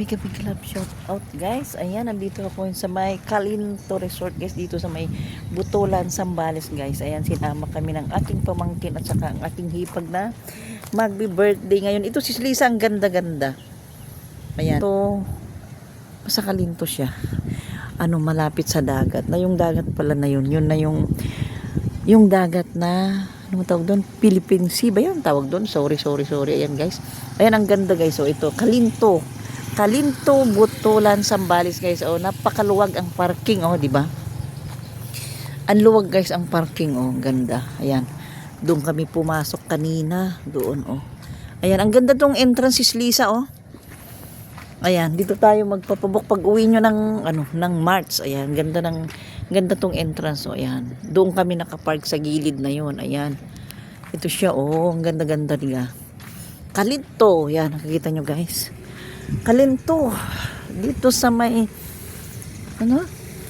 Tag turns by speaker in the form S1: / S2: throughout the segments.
S1: Mega big love shout out guys. Ayan, nandito ako sa may Calinto Resort guys, dito sa may Butulan, Zambales guys. Ayan, sinama kami ng aking pamangkin at saka ang aking hipag na magbi-birthday ngayon. Ito si Lisa, ang ganda-ganda. Ayan. Ito, sa Calinto siya. Ano, malapit sa dagat. Na yung dagat pala na yun. Yun na yung dagat na, ano tawag doon? Philippine Sea ba yun? Tawag doon? Sorry. Ayan guys. Ayan, ang ganda guys. So, ito, Calinto, Butulan, Zambales guys. Oh, napakaluwag ang parking, oh, di ba? Ang luwag guys ang parking, oh, ganda. Ayan. Doon kami pumasok kanina, doon, oh. Ayan, ang ganda tong entrance is Lisa, oh. Ayan, dito tayo magpapabok pag-uwi nyo ng ng March. Ayan, ganda tong entrance, oh. Ayan. Doon kami nakapark sa gilid na 'yon. Ayan. Ito siya, oh, ang ganda-ganda niya. Calinto, ayan, nakikita nyo guys. Calinto, dito sa may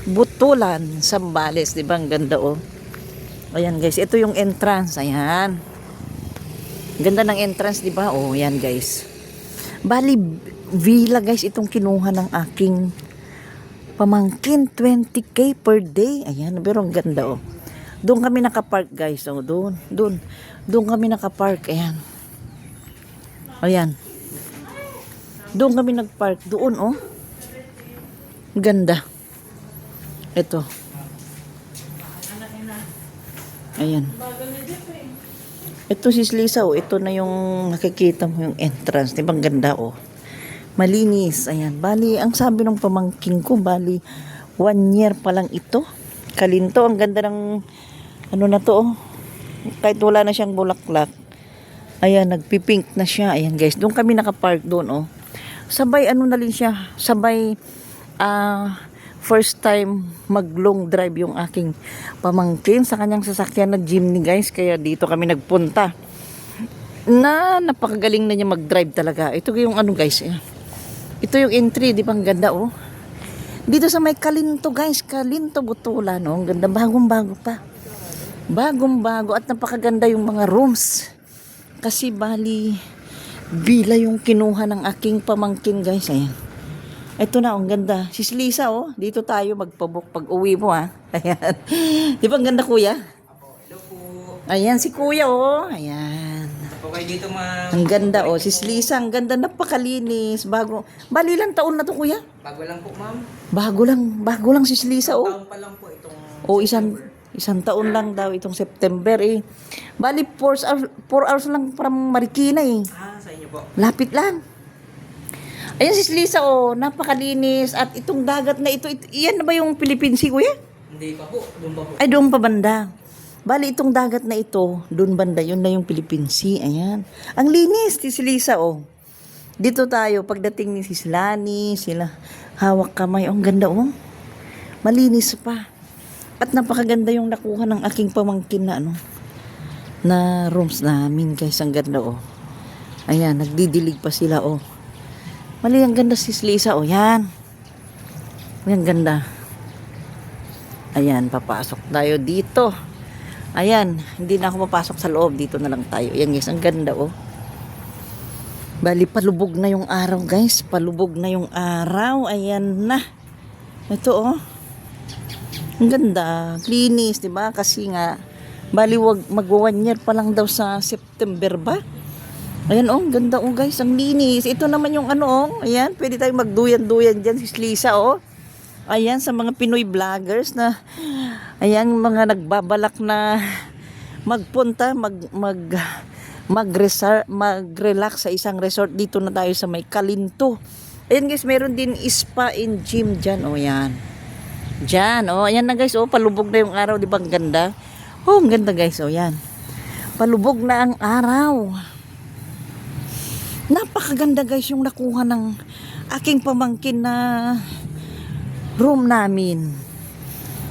S1: Butulan, Zambales, 'di ba? Ang ganda, oh. Ayan guys, ito yung entrance. Ayan. Ganda ng entrance, 'di ba? Oh, ayan guys. Bali villa guys itong kinuha ng aking pamangkin, 20k per day. Ayan, pero ang ganda, oh. Doon kami nakapark guys, oh. Doon kami nakapark. Ayan. Ayan. Doon kami nagpark. Doon, oh. Ganda. Ito. Ayan. Ito si Lisa, oh. Ito na yung nakikita mo yung entrance. Diba ang ganda, oh. Malinis. Ayan. Bali, ang sabi ng pamangkin ko, bali, 1 year pa lang ito. Calinto. Ang ganda ng, ano na to, oh. Kahit wala na siyang bulaklak. Ayan, nagpipink na siya. Ayan, guys. Doon kami nakapark doon, oh. Sabay, ano na rin siya. Sabay, first time mag-long drive yung aking pamangkin sa kanyang sasakyan na jeepney, guys. Kaya dito kami nagpunta. Napakagaling na niya mag-drive talaga. Ito yung ano, guys. Ito yung entry, di ba? Ang ganda, oh. Dito sa may Calinto, guys. Calinto, Butulan, oh. Ang ganda. Bagong-bago pa. Bagong-bago. At napakaganda yung mga rooms. Kasi bali, villa yung kinuha ng aking pamangkin, guys. Ayan. Ito na, ang ganda. Si Lisa, oh. Dito tayo magpabok pag uwi mo, ha. Ayan. Di ba ang ganda, kuya?
S2: Hello po.
S1: Ayan, si kuya, oh. Ayan.
S2: Ako kayo dito, ma'am.
S1: Ang ganda, oh. Si Lisa, ang ganda. Napakalinis. Bago. Bali lang taon na to, kuya?
S2: Bago lang po, ma'am.
S1: Bago lang si Lisa, oh.
S2: Taon pa lang po itong
S1: Oh, isang taon lang daw itong September, eh. Bali, 4 hours lang from Marikina, eh.
S2: sa inyo po.
S1: Lapit lang. Ayan si Lisa, oh, napakalinis. At itong dagat na ito, iyan na ba yung Philippine Sea, kuya?
S2: Hindi pa po. Doon pa po.
S1: Ay, doon pa banda. Bali, itong dagat na ito, doon banda, yun na yung Philippine Sea. Ayan. Ang linis, si Lisa, oh. Dito tayo, pagdating ni Sis Lani, sila, hawak kamay. Oh, ang ganda, oh. Malinis pa. At napakaganda yung nakuha ng aking pamangkin na, na rooms namin, guys. Ang ganda, oh. Ayan, nagdidilig pa sila, oh. Mali, ang ganda si Lisa, oh, yan. Ang ganda. Ayan, papasok tayo dito. Ayan, hindi na ako papasok sa loob. Dito na lang tayo. Ayan, guys, ang ganda, oh. Bali, palubog na yung araw, guys. Palubog na yung araw. Ayan na. Ito, oh. Ang ganda. Linis, diba? Kasi nga, bali, mag-1 year pa lang daw sa September ba? Ayan, oh, ganda, oh, guys, ang linis. Ito naman yung oh, ayan, pwede tayong magduyan-duyan dyan, si Lisa, oh. Ayan, sa mga Pinoy vloggers na, ayan, mga nagbabalak na magpunta, mag-relax sa isang resort. Dito na tayo sa may Calinto. Ayan, guys, meron din spa and gym dyan, oh, ayan. Dyan, oh, ayan na, guys, oh, palubog na yung araw, di ba, ang ganda? Oh, ang ganda, guys, oh, ayan. Palubog na ang araw. Napakaganda, guys, yung nakuha ng aking pamangkin na room namin.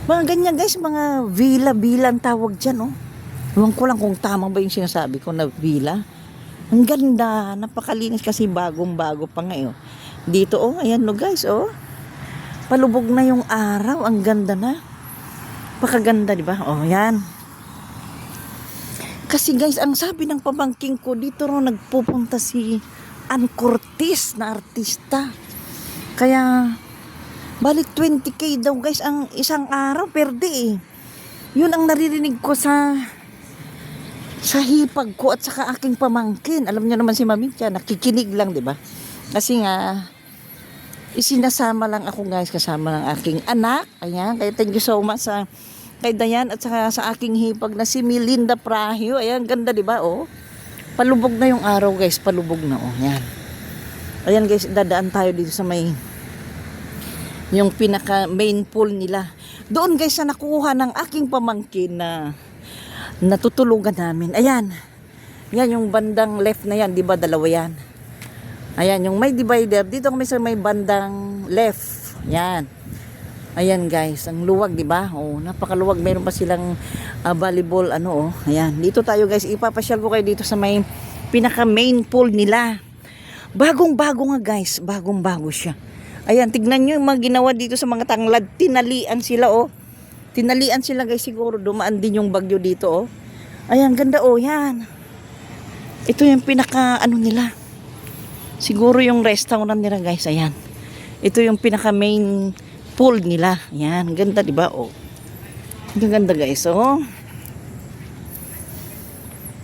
S1: Mga ganyan, guys, mga villa ang tawag dyan, oh. Ewan ko lang kung tama ba yung sinasabi ko na villa. Ang ganda, napakalinis kasi bagong-bago pa ngayon. Dito, oh, ayan, no, guys, oh. Palubog na yung araw, ang ganda na. Napakaganda, di ba? Oh, ayan. Kasi guys, ang sabi ng pamangking ko, dito rin nagpupunta si Ann Curtis na artista. Kaya, balik 20K daw guys ang isang araw per day. Yun ang naririnig ko sa hipag ko at saka aking pamangkin. Alam niyo naman si Mami siya, nakikinig lang, di ba? Kasi nga, isinasama lang ako guys, kasama ng aking anak. Ayan, kaya thank you so much sa kay Dayan at saka sa aking hipag na si Melinda Prahio. Ayan, ganda di ba? Oh, palubog na yung araw guys, palubog na. Oh, ayan. Ayan guys, dadaan tayo dito sa may yung pinaka main pool nila. Doon guys sa nakuha ng aking pamangkin na natutulugan namin. Ayan. Yan yung bandang left na yan, 'di ba? Dalawa yan. Ayan yung may divider. Dito kami sa may bandang left. Yan. Ayan guys, ang luwag, 'di ba? Oh, napakaluwag. Meron pa silang volleyball ano oh. Ayan. Dito tayo guys, ipapasyal ko kayo dito sa may pinaka main pool nila. Bagong-bago nga guys, bagong-bago siya. Ayan, tignan nyo yung mga ginawa dito sa mga tanglad. Tinalian sila, oh. Tinalian sila, guys. Siguro dumaan din yung bagyo dito, oh. Ayan, ganda, oh. Yan. Ito yung pinaka, ano nila. Siguro yung restaurant nila, guys. Ayan. Ito yung pinaka main pool nila. Ayan, ganda, diba, oh. Ganda, guys, oh.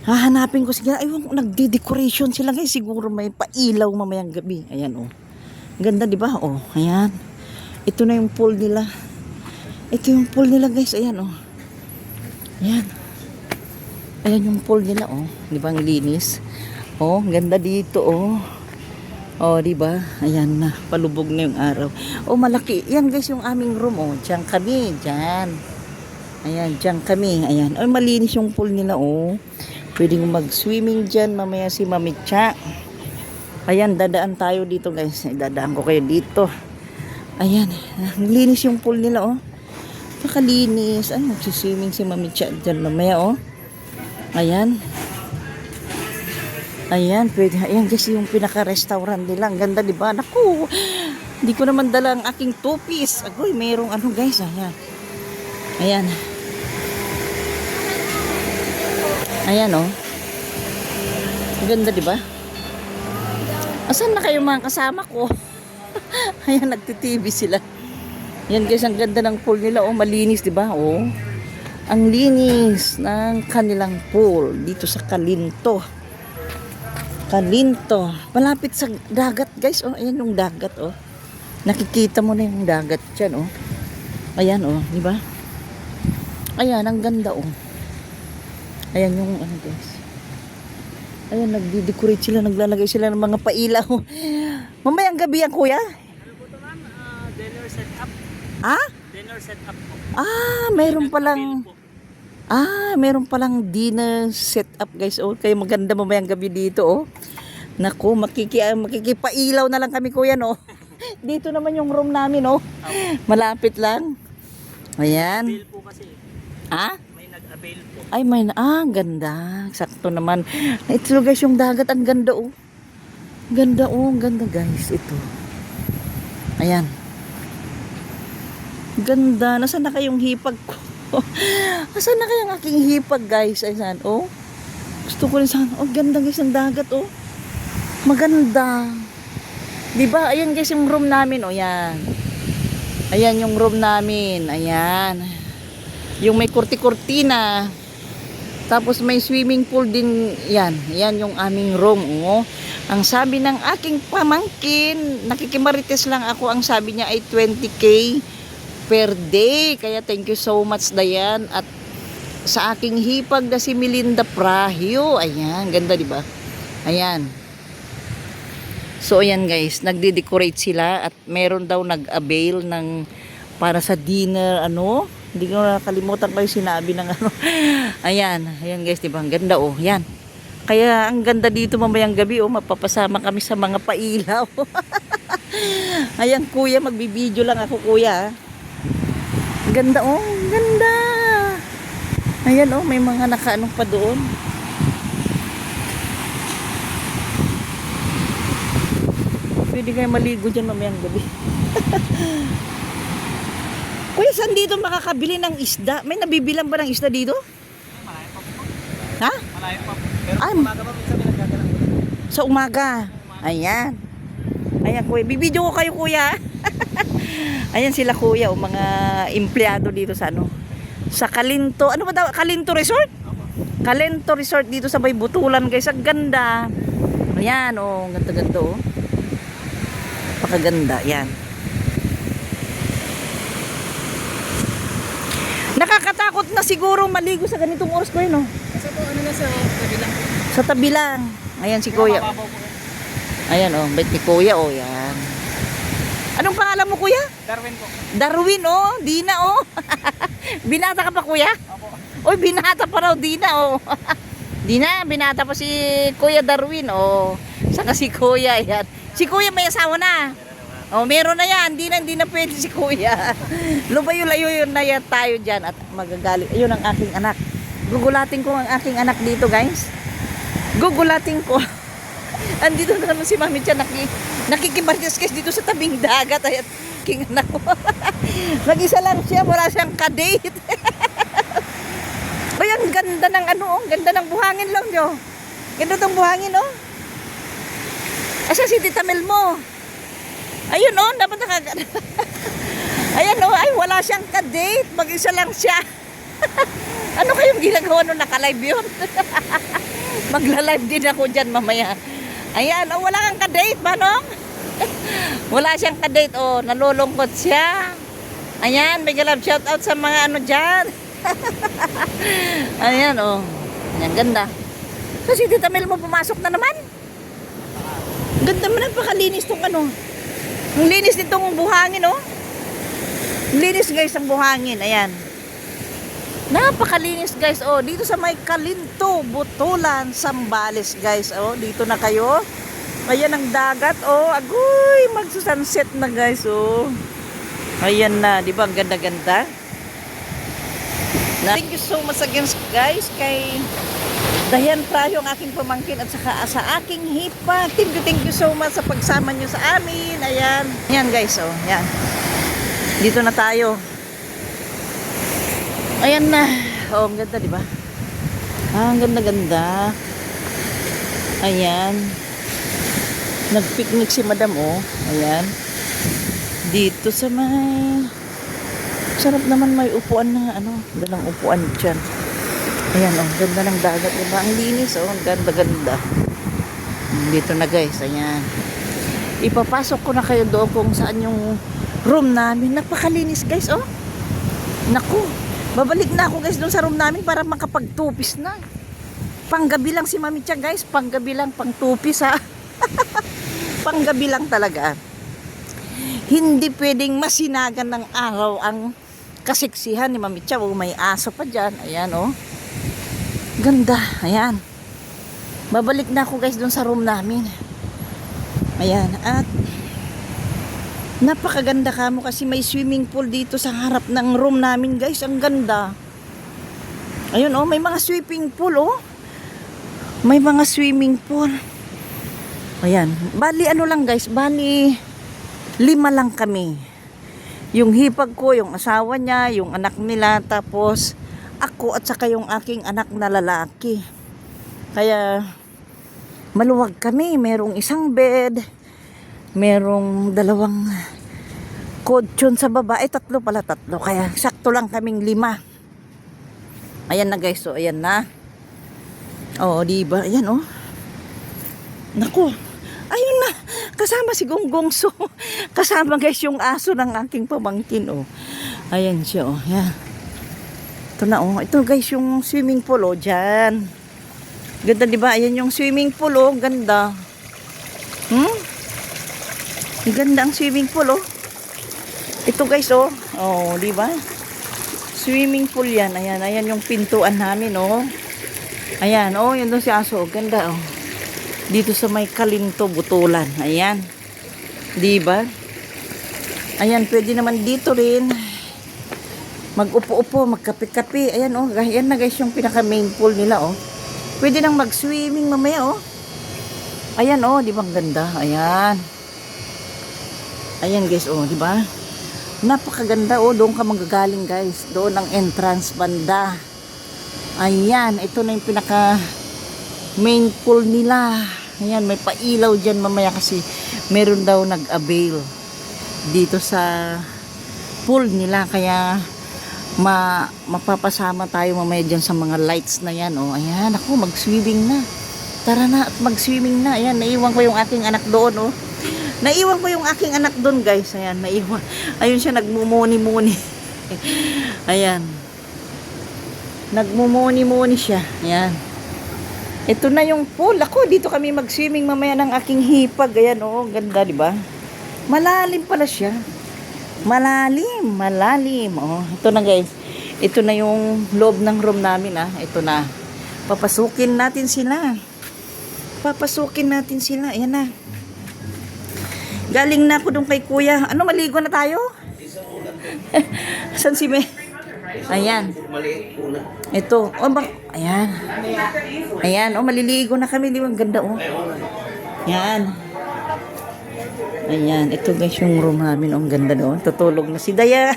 S1: Hahanapin ko sila. Ay, nagde-decoration sila, guys. Siguro may pailaw mamayang gabi. Ayan, oh. Ganda, di ba? Oh, ayan. Ito na yung pool nila. Ito yung pool nila, guys. Ayan, oh. Ayan. Ayan yung pool nila, oh. Di ba ang linis? Oh, ganda dito, oh. Oh, di ba? Ayan na. Palubog na yung araw. Oh, malaki. Yan, guys, yung aming room, oh. Diyan kami. Diyan. Ayan, diyan kami. Ayan. Ay, malinis yung pool nila, oh. Pwedeng mag-swimming diyan. Mamaya si Mami Cha. Ayan, dadaan tayo dito guys. Dadaan ko kayo dito. Ayan, linis yung pool nila, oh. Nakalinis. Ay, magsiswimming si Mami Cha dyan mamaya, oh. Ayan. Ayan, pwede. Ayan guys, yung pinaka-restaurant nila. Ang ganda, di ba? Naku, hindi ko naman dala ang aking two-piece. Agoy, mayroong ano guys. Ayan. Ayan. Ayan, oh. Ang ganda, di ba? Asan na kayo mga kasama ko? Ayan, nagtitv sila. Yan guys, ang ganda ng pool nila. Oh, malinis, di ba? Oh, ang linis ng kanilang pool dito sa Calinto. Calinto. Malapit sa dagat, guys. Oh, ayan yung dagat, oh. Nakikita mo na yung dagat dyan, oh. Ayan, oh, di ba? Ayan, ang ganda, oh. Ayan yung, ano, guys. Ayan, nagdi-decorate sila, naglalagay sila ng mga pailaw. Mamayang gabi yan, kuya?
S2: Ano po ito, ma'am? Dinner setup.
S1: Ah?
S2: Dinner setup po.
S1: Meron palang dinner setup, guys. Oh, kaya maganda mamayang gabi dito, oh. Naku, makikipailaw na lang kami, kuya, no? Dito naman yung room namin, oh. Malapit lang. Ayan.
S2: Avail po kasi.
S1: Ah?
S2: May nag-avail po.
S1: Ay, ganda. Sakto naman. Ito guys, yung dagat, ang ganda, oh. Ganda, oh. Ganda, guys. Ito. Ayan. Ganda. Nasaan na kayong hipag ko? Nasaan na kayong aking hipag, guys? Ayan, oh. Gusto ko rin saan. Oh, ganda, guys, ang dagat, oh. Maganda. Diba? Ayan, guys, yung room namin, oh. Yan. Ayan yung room namin. Ayan. Yung may kurti-kurtina. Tapos may swimming pool din yan. Yan yung aming room. Oh. Ang sabi ng aking pamangkin, nakikimarites lang ako, ang sabi niya ay 20K per day. Kaya thank you so much, Dayan. At sa aking hipag na si Melinda Prahio. Ayan, ganda diba? Ayan. So ayan guys, nagde-decorate sila at meron daw nag-avail ng para sa dinner, ano? Hindi ko nakalimutan pa yung sinabi ng ano. Ayan, ayan guys, diba? Ang ganda, oh. Yan. Kaya ang ganda dito mamayang gabi, oh. Mapapasama kami sa mga pailaw. Ayan, kuya, magbibideo lang ako, kuya. Ang ganda, oh. Ang ganda. Ayan, oh. May mga nakaanong pa doon. Pwede kayo maligo dyan mamayang gabi. Kuya, saan dito makakabili ng isda? May nabibilang ba ng isda dito?
S2: Malayo pa po.
S1: Ha?
S2: Malayo pa po. Pero
S1: Ay,
S2: umaga pa minsan may nagdadala.
S1: sa umaga. Ayan. Ayan, kuya. Bibidyo ko kayo, kuya. Ayan sila, kuya. O, mga empleyado dito sa ano. Sa Kalinto. Ano ba daw? Kalinto Resort? Kalinto Resort dito sa Bay Butulan, guys. Ang ganda. Ayan, oh. Ganda-ganda, oh. Pakaganda. Ayan. Nakakatakot na siguro maligo sa ganitong oras ko yun, oh.
S2: Kasi po, ano na sa tabi lang.
S1: Sa tabi lang. Ayan si kuya.
S2: Mababaw po.
S1: Ayan, oh. Bait ni kuya, oh. Yan. Anong pangalan mo, kuya?
S2: Darwin po.
S1: Darwin, oh. Dina, oh. Binata ka pa, kuya?
S2: Opo.
S1: Oy, binata pa raw, Dina, oh. Dina, binata pa si Kuya Darwin, oh. Saka si Kuya, yan. Si Kuya may asawa na. Oh, meron na yan. Hindi na pwede si Kuya. Lumayo-layo yun na yan tayo dyan at magagalit. Ayun ang aking anak. Gugulatin ko ang aking anak dito, guys. Gugulatin ko. Andito na naman si Mami Chan nakikimarites dito sa tabing dagat. Ay, king anak ko. Mag-isa lang siya, wala siyang kadate. Ay, ang ganda ng ano, oh. Ganda ng buhangin lang nyo. Ganda ng buhangin, oh. Asa si Tita Mel mo? Ayun, oh, dapat ayan, oh, ay, wala siyang ka-date. Mag-isa lang siya. Ano kayong ginagawa nung naka-live yun? Magla-live din ako dyan mamaya. Ayan, oh, wala kang ka-date, Manong? Wala siyang ka-date, oh, nalulungkot siya. Ayan, may galab shoutout sa mga ano dyan. Ayan, oh. Ayan, ganda. So, si Tita Mel mo pumasok na naman. Ganda mo, napakalinis tong ano. Ang linis nitong buhangin, oh. Linis, guys, ang buhangin. Ayan. Napakalinis, guys. Oh, dito sa may Kalinto, Butulan, Sambales, guys. Oh, dito na kayo. Ayan ang dagat, oh. Agoy, magsusunset na, guys, oh. Ayan na, di ba? Ang ganda-ganda. Thank you so much again, guys, kay Dayan Prayo, ang aking pamangkin, at saka sa aking hipa. Thank you so much sa pagsama nyo sa amin. Ayan. Ayan, guys, oh. Ayan. Dito na tayo. Ayan na. Oh, ang ganda, di ba? Ah, ang ganda-ganda. Ayan. Nag-picnic si madam, oh. Ayan. Dito sa may... Sarap naman, may upuan na, ano, dalang upuan dyan. Ayan, oh, ganda ng dagat, diba? Ang linis, oh, ang ganda-ganda. Dito na, guys, ayan. Ipapasok ko na kayo doon kung saan yung room namin. Napakalinis, guys, oh. Naku, babalik na ako, guys, doon sa room namin para makapagtupis na. Panggabi lang si Mami Tia, guys. Panggabi lang, pangtupis, ha. Panggabi lang talaga. Hindi pwedeng masinagan ng araw ang kasiksihan ni Mami Tia. Oh, may aso pa dyan. Ayan, oh. Ganda. Ayan. Babalik na ako, guys, doon sa room namin. Ayan. At napakaganda ka mo kasi may swimming pool dito sa harap ng room namin, guys. Ang ganda. Ayun, oh. May mga swimming pool, oh. May mga swimming pool. Ayan. Bali, ano lang, guys. Bali, 5 lang kami. Yung hipag ko, yung asawa niya, yung anak nila, tapos ako at saka yung aking anak na lalaki. Kaya maluwag kami. Merong isang bed, merong 2 kutsyon sa baba. 3 pala, 3. Kaya sakto lang kaming 5. Ayan na, guys. So, ayan na. Oo, diba? Ayan, oh. Naku. Ayun na. Kasama si Gonggong. So, kasama, guys, yung aso ng aking pamangkin, oh. Ayan siya, oh. Ayan. Ito na, oh. Ito, guys, yung swimming pool, oh. Dyan. Ganda, diba? Ayan yung swimming pool, oh. Ganda. Ganda ang swimming pool, oh. Ito, guys, oh. Oh, diba? Swimming pool yan. Ayan, ayan yung pintuan namin, oh. Ayan, oh. Yun doon si aso. Ganda, oh. Dito sa may Kalinto, Butulan. Ayan. Diba? Ayan, pwede naman dito rin. Mag-upo-upo, magkape-kape. Ayan, oh. Ayan na, guys, yung pinaka-main pool nila, oh. Pwede nang mag-swimming mamaya, oh. Ayan, oh. Diba ang ganda? Ayan. Ayan, guys, oh. Diba? Napakaganda, oh. Doon ka magagaling, guys. Doon ang entrance banda. Ayan. Ito na yung pinaka-main pool nila. Ayan, may pailaw dyan mamaya kasi meron daw nag-avail dito sa pool nila, kaya mapapasama tayo mamaya dyan sa mga lights na yan. Oh, ayan, ako, mag-swimming na. Tara na at mag-swimming na. Ayan, naiwan ko yung aking anak doon, oh. Naiwan ko yung aking anak doon, guys. Ayan, naiwan. Ayun siya, nagmumuni-muni. Ayan. Nagmumuni-muni siya. Ayan. Ito na yung pool. Ako, dito kami mag-swimming mamaya ng aking hipag. Ayan, oh, ganda, di ba? Malalim pala siya. Malalim, malalim. Oh, ito na, guys. Ito na yung loob ng room namin, ah. Ito na. Papasukin natin sila. Papasukin natin sila. Ayan na. Galing na ako doon kay kuya. Ano, maligo na tayo? San si Me? Ayan. Ito. Oh, ayan. Ayan. Oh, maliligo na kami. Di ba? Ang ganda, oh. Ayan. Ayan. Ito, guys, yung room namin. Oh, ang ganda doon. Tutulog na si Dayan.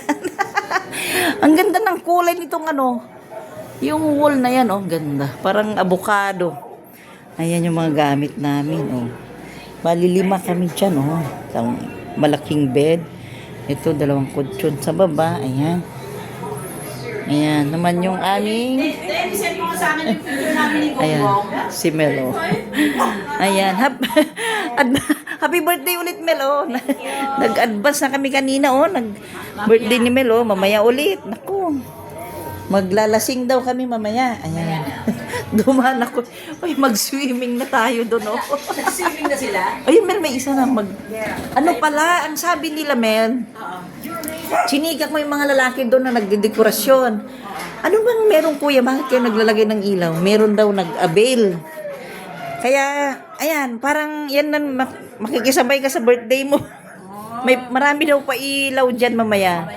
S1: Ang ganda ng kulay nitong ano. Yung wall na yan, oh. Ganda. Parang avocado. Ayan yung mga gamit namin, oh. Bali 5 kami dyan, oh. Isang malaking bed. Ito, 2 kutsyon sa baba. Ayan. Ayan, naman yung aming... Ayan, si Melo. Ayan, happy birthday ulit, Melo. Nag-advance na kami kanina, oh. Nag-birthday ni Melo, mamaya ulit. Naku, maglalasing daw kami mamaya. Ayan. Dumaan ako. Ay, mag-swimming na tayo doon, oh.
S2: Nag-swimming na sila?
S1: Ayun, Mel, may isa na Ano pala, ang sabi nila, Mel, chinika ko yung mga lalaki doon na nagdedekorasyon. Ano bang meron, kuya? Bakit kayo naglalagay ng ilaw? Meron daw nag-avail. Kaya, ayan, parang yan na makikisabay ka sa birthday mo. Marami daw pa ilaw dyan mamaya.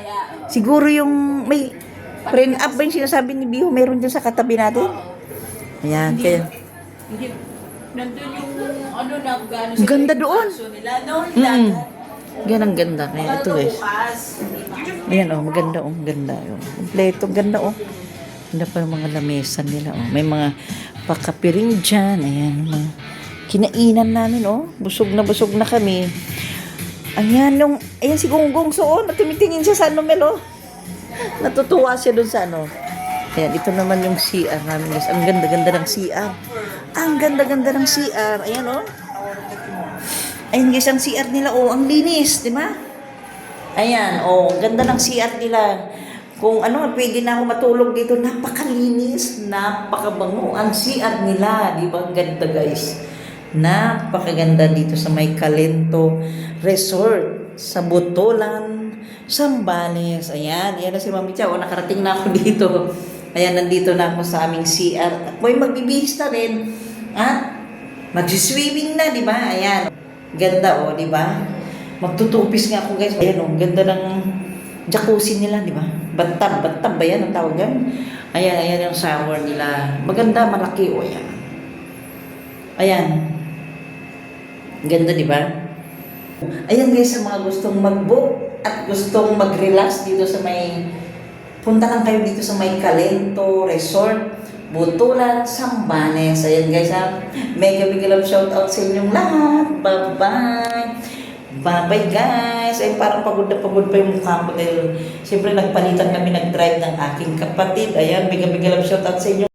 S1: Siguro yung may print up ba yung sinasabi ni Biho? Meron dyan sa katabi natin? Ayan, kaya...
S2: Hindi. Nandun yung ano na gano'n
S1: Ang ganda doon.
S2: nila. No, hindi.
S1: Yan ang ganda. Kaya ito, guys. Ayan, oh, maganda, oh. Ganda, oh. Kompleto, ganda, oh. Ganda pa yung mga lamesa nila, oh. May mga pakapiring dyan. Ayan, mga kinainan namin, oh. Busog na kami. Ayan, ayan si Gonggong. So, oh, tumitingin siya sa ano, Mel, oh. Natutuwa siya dun sa ano. Ayan, ito naman yung CR namin, guys. Ang ganda-ganda ng CR. Ang ganda-ganda ng CR. Ayan, oh. Ayan, guys, ang CR nila, oh, ang linis, di ba? Ayan, oh, ganda ng CR nila. Kung ano, pwede na ako matulog dito. Napakalinis, napakabango. Ang CR nila, di ba? Ang ganda, guys. Napakaganda dito sa may Calento Resort sa Butolan, Zambales. Ayan, ayan na si Mami Chow. Nakarating na ako dito. Ayan, nandito na ako sa aming CR. Ako'y magbibihis na rin. At mag-swimming na, di ba? Ayan. Ganda, oh, di ba? Magtutupis nga ako, guys. Ayan, oh, ganda ng jacuzzi nila, di ba? Bathtub ba yan ang tawag yan? Ayan, ayan yung shower nila. Maganda, malaki, oh, ayan. Ayan. Ganda, di ba? Ayan, guys, sa mga gustong mag-book at gustong mag-relax dito sa may... Punta lang kayo dito sa may Calento Resort, Butulan, Zambales. Ayan, guys, ha. Mega love shout out sa inyong lahat. Bye-bye. Bye-bye, guys. Ay, parang pagod na pagod pa yung mukha ko dahil siyempre nagpalitan kami, nag-drive ng aking kapatid. Ayan, mega love shout out sa inyo.